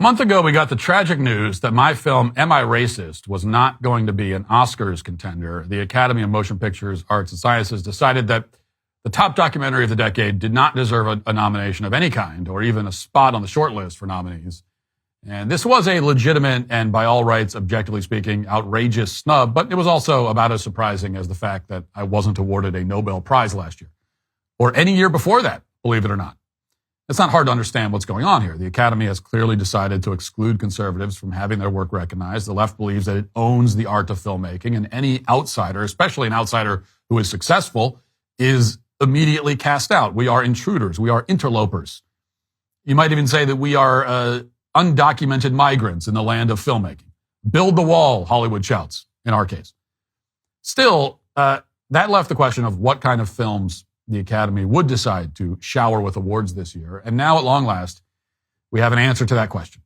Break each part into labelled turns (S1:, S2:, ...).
S1: A month ago, we got the tragic news that my film, Am I Racist?, was not going to be an Oscars contender. The Academy of Motion Pictures, Arts and Sciences decided that the top documentary of the decade did not deserve a nomination of any kind, or even a spot on the shortlist for nominees. And this was a legitimate and, by all rights, objectively speaking, outrageous snub, but it was also about as surprising as the fact that I wasn't awarded a Nobel Prize last year. Or any year before that, believe it or not. It's not hard to understand what's going on here. The Academy has clearly decided to exclude conservatives from having their work recognized. The left believes that it owns the art of filmmaking, and any outsider, especially an outsider who is successful, is immediately cast out. We are intruders. We are interlopers. You might even say that we are undocumented migrants in the land of filmmaking. Build the wall, Hollywood shouts, in our case. Still, that left the question of what kind of films the Academy would decide to shower with awards this year. And now, at long last, we have an answer to that question.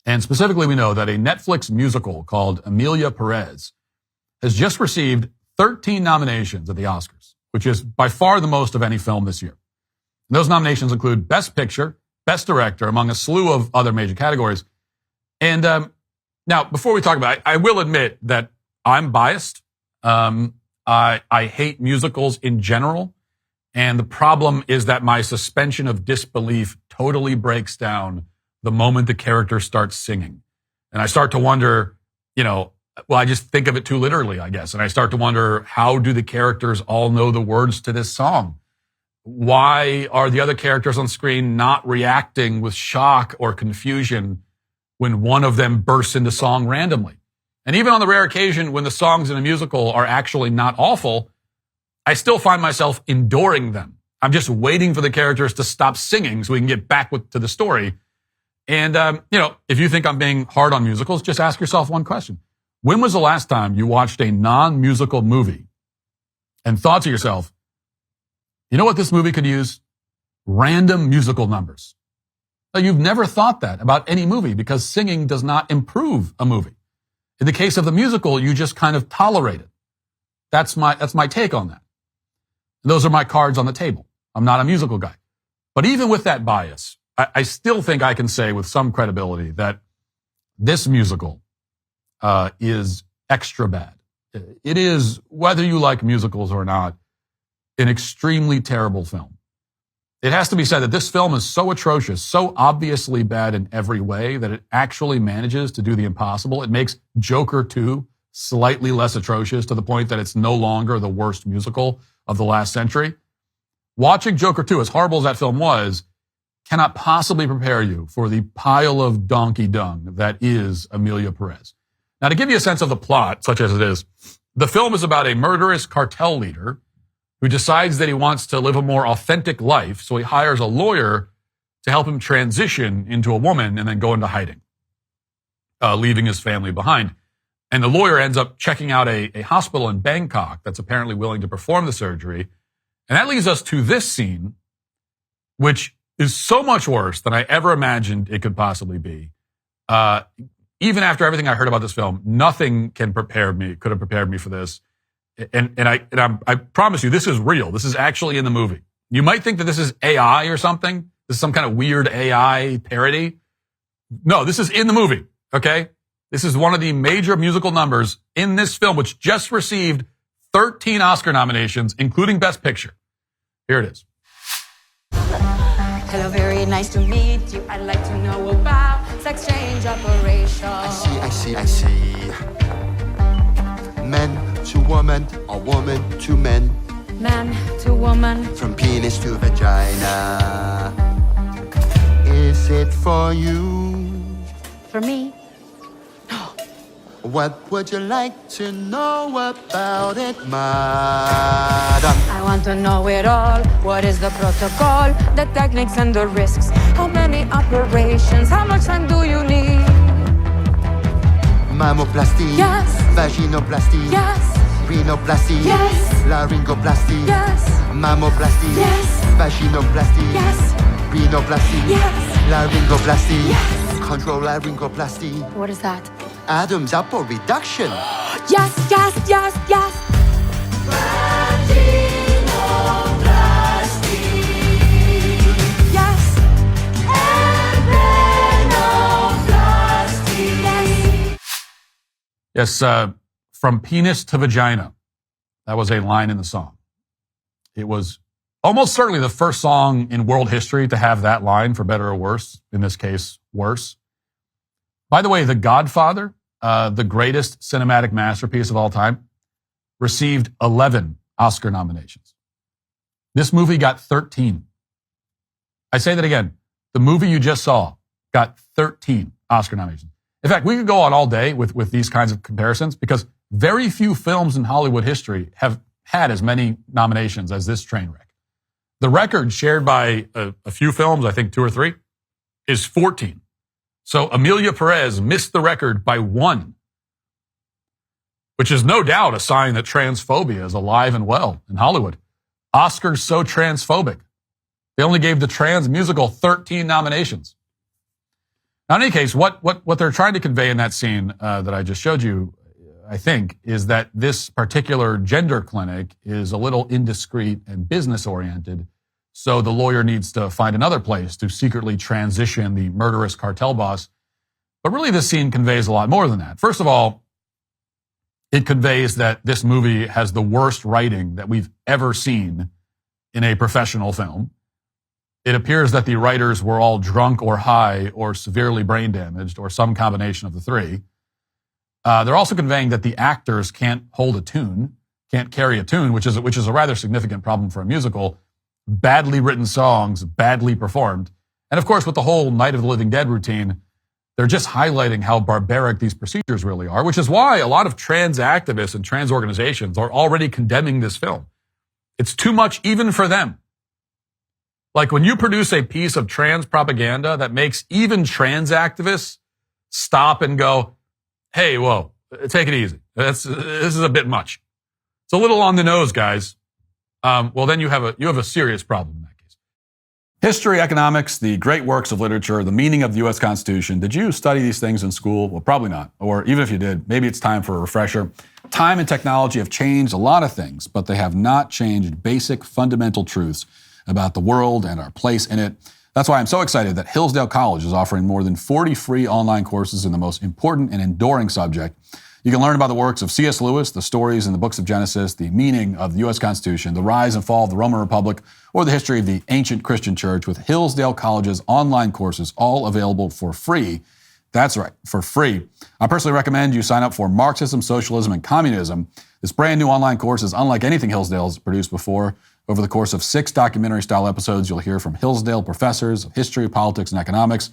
S1: And specifically, we know that a Netflix musical called Emilia, Perez has just received 13 nominations at the Oscars, which is by far the most of any film this year. And those nominations include Best Picture, Best Director, among a slew of other major categories. And now, before we talk about it, I will admit that I'm biased. I hate musicals in general, and the problem is that my suspension of disbelief totally breaks down the moment the character starts singing. And I start to wonder, I just think of it too literally, I guess. And I start to wonder, how do the characters all know the words to this song? Why are the other characters on screen not reacting with shock or confusion when one of them bursts into song randomly? And even on the rare occasion when the songs in a musical are actually not awful, I still find myself enduring them. I'm just waiting for the characters to stop singing so we can get back to the story. And, if you think I'm being hard on musicals, just ask yourself one question. When was the last time you watched a non-musical movie and thought to yourself, you know what this movie could use? Random musical numbers. Now, you've never thought that about any movie because singing does not improve a movie. In the case of the musical, you just kind of tolerate it. That's my take on that. And those are my cards on the table. I'm not a musical guy. But even with that bias, I still think I can say with some credibility that this musical is extra bad. It is, whether you like musicals or not, an extremely terrible film. It has to be said that this film is so atrocious, so obviously bad in every way, that it actually manages to do the impossible. It makes Joker 2 slightly less atrocious to the point that it's no longer the worst musical of the last century. Watching Joker 2, as horrible as that film was, cannot possibly prepare you for the pile of donkey dung that is Emilia, Perez. Now, to give you a sense of the plot, such as it is, the film is about a murderous cartel leader who decides that he wants to live a more authentic life, so he hires a lawyer to help him transition into a woman and then go into hiding, leaving his family behind. And the lawyer ends up checking out a hospital in Bangkok that's apparently willing to perform the surgery. And that leads us to this scene, which is so much worse than I ever imagined it could possibly be. Even after everything I heard about this film, nothing could have prepared me for this. And I promise you, this is real. This is actually in the movie. You might think that this is AI or something. This is some kind of weird AI parody. No, this is in the movie, okay? This is one of the major musical numbers in this film, which just received 13 Oscar nominations, including Best Picture. Here it is.
S2: Hello, very nice to meet you. I'd like to know about sex change operation.
S3: I see. Men to woman, or woman to men.
S2: Man to woman.
S3: From penis to vagina. Is it for you?
S2: For me?
S3: What would you like to know about it, madam?
S2: I want to know it all. What is the protocol, the techniques and the risks? How many operations? How much time do you need?
S3: Mammoplasty.
S2: Yes.
S3: Vaginoplasty.
S2: Yes.
S3: Rhinoplasty.
S2: Yes.
S3: Laryngoplasty.
S2: Yes.
S3: Mammoplasty.
S2: Yes.
S3: Vaginoplasty.
S2: Yes.
S3: Rhinoplasty.
S2: Yes.
S3: Laryngoplasty.
S2: Yes.
S3: Control laryngoplasty.
S2: What is that?
S3: Adam's apple reduction.
S2: Yes. Yes. And then
S1: Yes, from penis to vagina. That was a line in the song. It was almost certainly the first song in world history to have that line, for better or worse. In this case, worse. By the way, The Godfather, the greatest cinematic masterpiece of all time, received 11 Oscar nominations. This movie got 13. I say that again. The movie you just saw got 13 Oscar nominations. In fact, we could go on all day with these kinds of comparisons because very few films in Hollywood history have had as many nominations as this train wreck. The record shared by a few films, I think 2 or 3, is 14. So Emilia Perez missed the record by 1, which is no doubt a sign that transphobia is alive and well in Hollywood. Oscars so transphobic. They only gave the trans musical 13 nominations. Now, in any case, what they're trying to convey in that scene that I just showed you, I think, is that this particular gender clinic is a little indiscreet and business-oriented, so the lawyer needs to find another place to secretly transition the murderous cartel boss. But really, this scene conveys a lot more than that. First of all, it conveys that this movie has the worst writing that we've ever seen in a professional film. It appears that the writers were all drunk or high or severely brain damaged or some combination of the three. They're also conveying that the actors can't hold a tune, can't carry a tune, which is a rather significant problem for a musical. Badly written songs, badly performed. And of course, with the whole Night of the Living Dead routine, they're just highlighting how barbaric these procedures really are, which is why a lot of trans activists and trans organizations are already condemning this film. It's too much even for them. Like when you produce a piece of trans propaganda that makes even trans activists stop and go, hey, whoa, take it easy. This is a bit much. It's a little on the nose, guys. Well, then you have a serious problem in that case. History, economics, the great works of literature, the meaning of the U.S. Constitution. Did you study these things in school? Well, probably not. Or even if you did, maybe it's time for a refresher. Time and technology have changed a lot of things, but they have not changed basic fundamental truths about the world and our place in it. That's why I'm so excited that Hillsdale College is offering more than 40 free online courses in the most important and enduring subject. You can learn about the works of C.S. Lewis, the stories in the books of Genesis, the meaning of the U.S. Constitution, the rise and fall of the Roman Republic, or the history of the ancient Christian church with Hillsdale College's online courses, all available for free. That's right, for free. I personally recommend you sign up for Marxism, Socialism, and Communism. This brand new online course is unlike anything Hillsdale's produced before. Over the course of 6 documentary-style episodes, you'll hear from Hillsdale professors of history, politics, and economics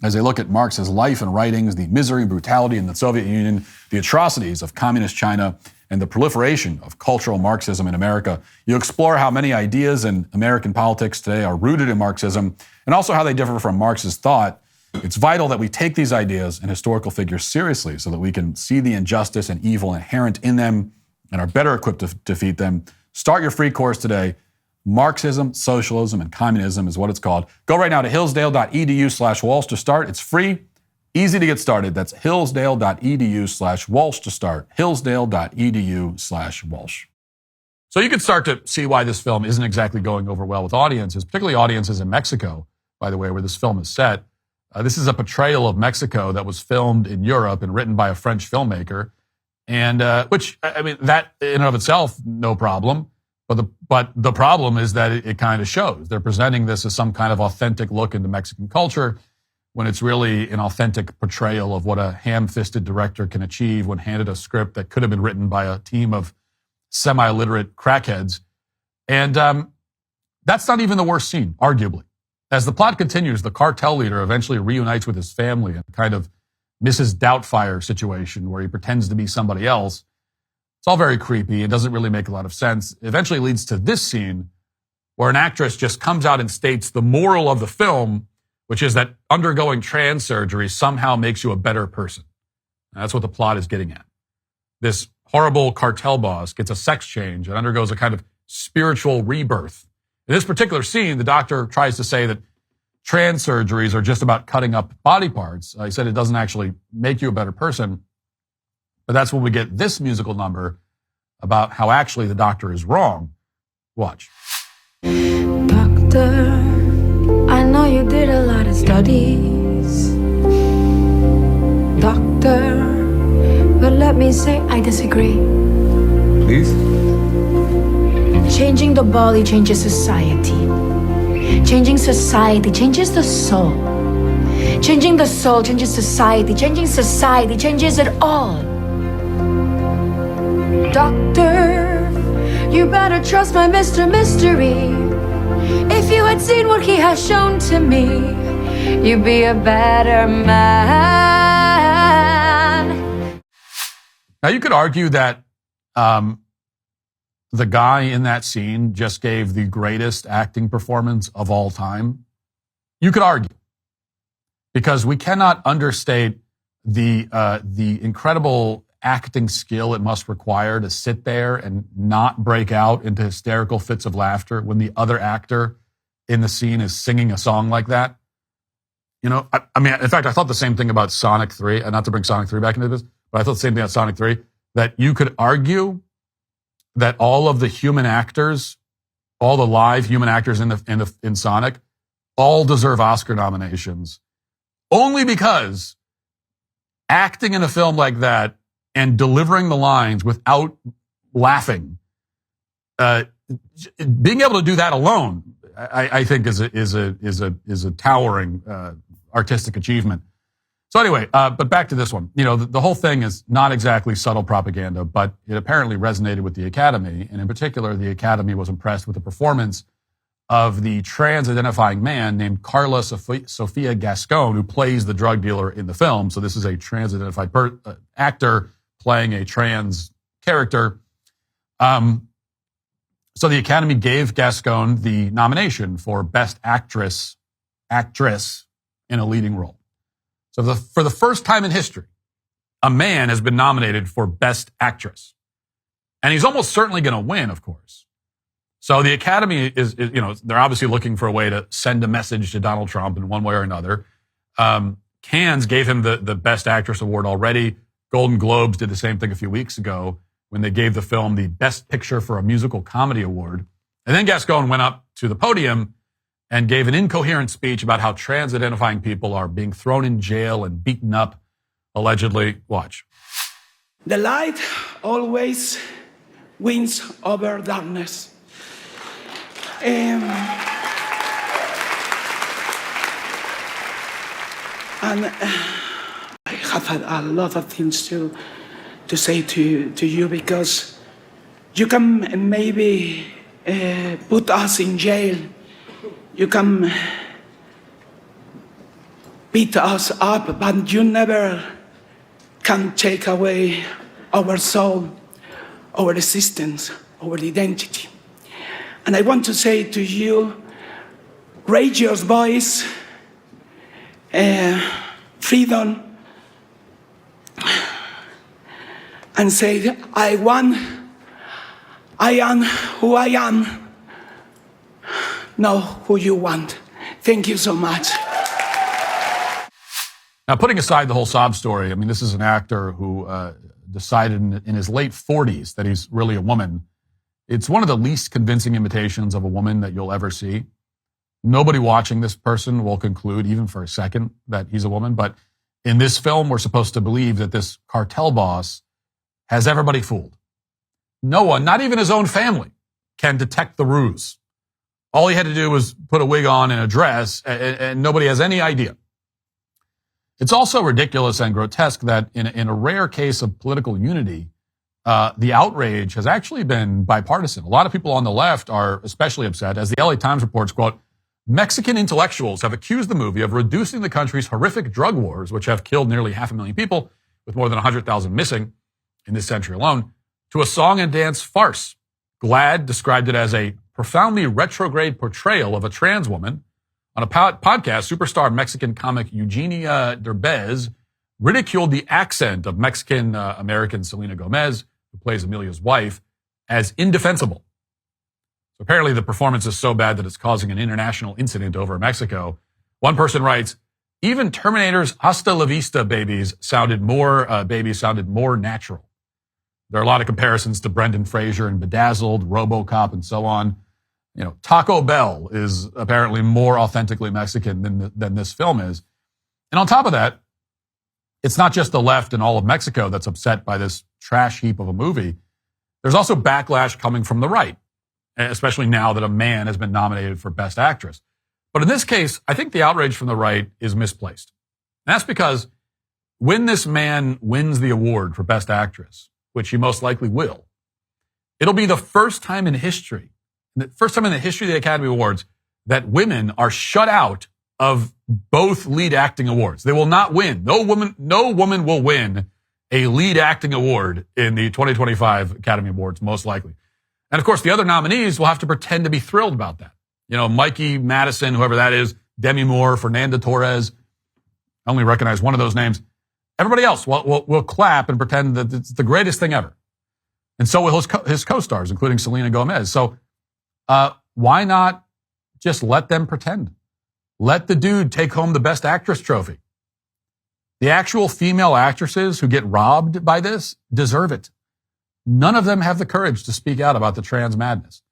S1: as they look at Marx's life and writings, the misery and brutality in the Soviet Union, the atrocities of communist China, and the proliferation of cultural Marxism in America. You explore how many ideas in American politics today are rooted in Marxism, and also how they differ from Marx's thought. It's vital that we take these ideas and historical figures seriously so that we can see the injustice and evil inherent in them and are better equipped to defeat them. Start your free course today. Marxism, Socialism, and Communism is what it's called. Go right now to hillsdale.edu/Walsh to start. It's free, easy to get started. That's hillsdale.edu/Walsh to start. hillsdale.edu/Walsh. So you can start to see why this film isn't exactly going over well with audiences, particularly audiences in Mexico, by the way, where this film is set. This is a portrayal of Mexico that was filmed in Europe and written by a French filmmaker. And which, I mean, that in and of itself, no problem. But the problem is that it kind of shows. They're presenting this as some kind of authentic look into Mexican culture when it's really an authentic portrayal of what a ham-fisted director can achieve when handed a script that could have been written by a team of semi-literate crackheads. And that's not even the worst scene, arguably. As the plot continues, the cartel leader eventually reunites with his family in kind of Mrs. Doubtfire situation where he pretends to be somebody else. It's all very creepy. It doesn't really make a lot of sense. It eventually leads to this scene where an actress just comes out and states the moral of the film, which is that undergoing trans surgery somehow makes you a better person. And that's what the plot is getting at. This horrible cartel boss gets a sex change and undergoes a kind of spiritual rebirth. In this particular scene, the doctor tries to say that trans surgeries are just about cutting up body parts. He said it doesn't actually make you a better person. But that's when we get this musical number about how actually the doctor is wrong. Watch.
S2: Doctor, I know you did a lot of studies. Doctor, but let me me say I disagree.
S4: Please?
S2: Changing the body changes society. Changing society changes the soul. Changing the soul changes society. Changing society changes it all. Doctor, you better trust my Mr. Mystery. If you had seen what he has shown to me, you'd be a better man.
S1: Now, you could argue that the guy in that scene just gave the greatest acting performance of all time. You could argue, because we cannot understate the incredible acting skill it must require to sit there and not break out into hysterical fits of laughter when the other actor in the scene is singing a song like that. You know, I mean, in fact, I thought the same thing about Sonic 3, and not to bring Sonic 3 back into this, but I thought the same thing about Sonic 3, that you could argue that all of the human actors, all the live human actors in Sonic, all deserve Oscar nominations, only because acting in a film like that and delivering the lines without laughing, being able to do that alone, I think is a towering artistic achievement. So anyway, but back to this one. You know, the whole thing is not exactly subtle propaganda, but it apparently resonated with the Academy, and in particular, the Academy was impressed with the performance of the trans-identifying man named Carla Sofia Gascon, who plays the drug dealer in the film. So this is a trans-identified actor playing a trans character. So the Academy gave Gascon the nomination for Best Actress in a leading role. So for the first time in history, a man has been nominated for Best Actress. And he's almost certainly going to win, of course. So the Academy is, you know, they're obviously looking for a way to send a message to Donald Trump in one way or another. Cannes gave him the Best Actress award already. Golden Globes did the same thing a few weeks ago when they gave the film the Best Picture for a Musical Comedy award. And then Gascon went up to the podium and gave an incoherent speech about how trans-identifying people are being thrown in jail and beaten up, allegedly. Watch.
S5: The light always wins over darkness. And I have a lot of things to say to you, because you can maybe put us in jail. You can beat us up, but you never can take away our soul, our existence, our identity. And I want to say to you, raise your voice, freedom, and say, I am who I am. Know who you want. Thank you so much.
S1: Now, putting aside the whole sob story, I mean, this is an actor who decided in his late 40s that he's really a woman. It's one of the least convincing imitations of a woman that you'll ever see. Nobody watching this person will conclude, even for a second, that he's a woman. But in this film, we're supposed to believe that this cartel boss has everybody fooled. No one, not even his own family, can detect the ruse. All he had to do was put a wig on and a dress, and nobody has any idea. It's also ridiculous and grotesque that in a rare case of political unity, the outrage has actually been bipartisan. A lot of people on the left are especially upset, as the LA Times reports, quote, Mexican intellectuals have accused the movie of reducing the country's horrific drug wars, which have killed nearly 500,000 people, with more than 100,000 missing in this century alone, to a song and dance farce. GLAAD described it as a profoundly retrograde portrayal of a trans woman. On a podcast, superstar Mexican comic Eugenia Derbez ridiculed the accent of Mexican-American Selena Gomez, who plays Emilia's wife, as indefensible. So apparently the performance is so bad that it's causing an international incident over in Mexico. One person writes, even Terminator's Hasta la Vista babies sounded more natural. There are a lot of comparisons to Brendan Fraser and Bedazzled, RoboCop, and so on. You know, Taco Bell is apparently more authentically Mexican than this film is. And on top of that, it's not just the left and all of Mexico that's upset by this trash heap of a movie, there's also backlash coming from the right, especially now that a man has been nominated for Best Actress. But in this case, I think the outrage from the right is misplaced. And that's because when this man wins the award for Best Actress, which he most likely will, it'll be the first time in history, the first time in the history of the Academy Awards, that women are shut out of both lead acting awards. They will not win. No woman will win a lead acting award in the 2025 Academy Awards, most likely. And of course, the other nominees will have to pretend to be thrilled about that. You know, Mikey Madison, whoever that is, Demi Moore, Fernanda Torres. I only recognize one of those names. Everybody else will clap and pretend that it's the greatest thing ever. And so will his co-stars, including Selena Gomez. So why not just let them pretend? Let the dude take home the Best Actress trophy. The actual female actresses who get robbed by this deserve it. None of them have the courage to speak out about the trans madness.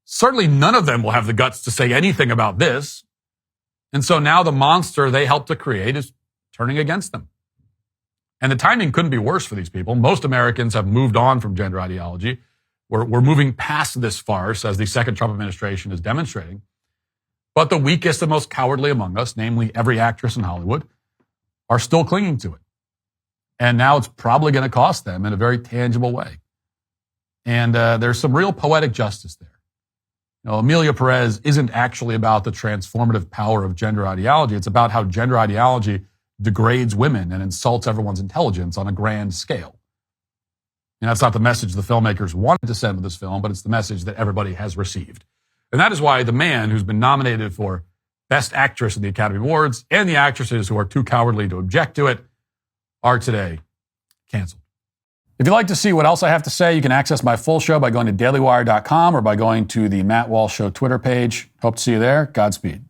S1: Certainly none of them will have the guts to say anything about this. And so now the monster they helped to create is turning against them. And the timing couldn't be worse for these people. Most Americans have moved on from gender ideology. We're moving past this farce, as the second Trump administration is demonstrating. But the weakest and most cowardly among us, namely every actress in Hollywood, are still clinging to it. And now it's probably going to cost them in a very tangible way. And there's some real poetic justice there. You know, Emilia Perez isn't actually about the transformative power of gender ideology. It's about how gender ideology degrades women and insults everyone's intelligence on a grand scale. And that's not the message the filmmakers wanted to send with this film, but it's the message that everybody has received. And that is why the man who's been nominated for Best Actress in the Academy Awards and the actresses who are too cowardly to object to it are today canceled. If you'd like to see what else I have to say, you can access my full show by going to dailywire.com or by going to the Matt Walsh Show Twitter page. Hope to see you there. Godspeed.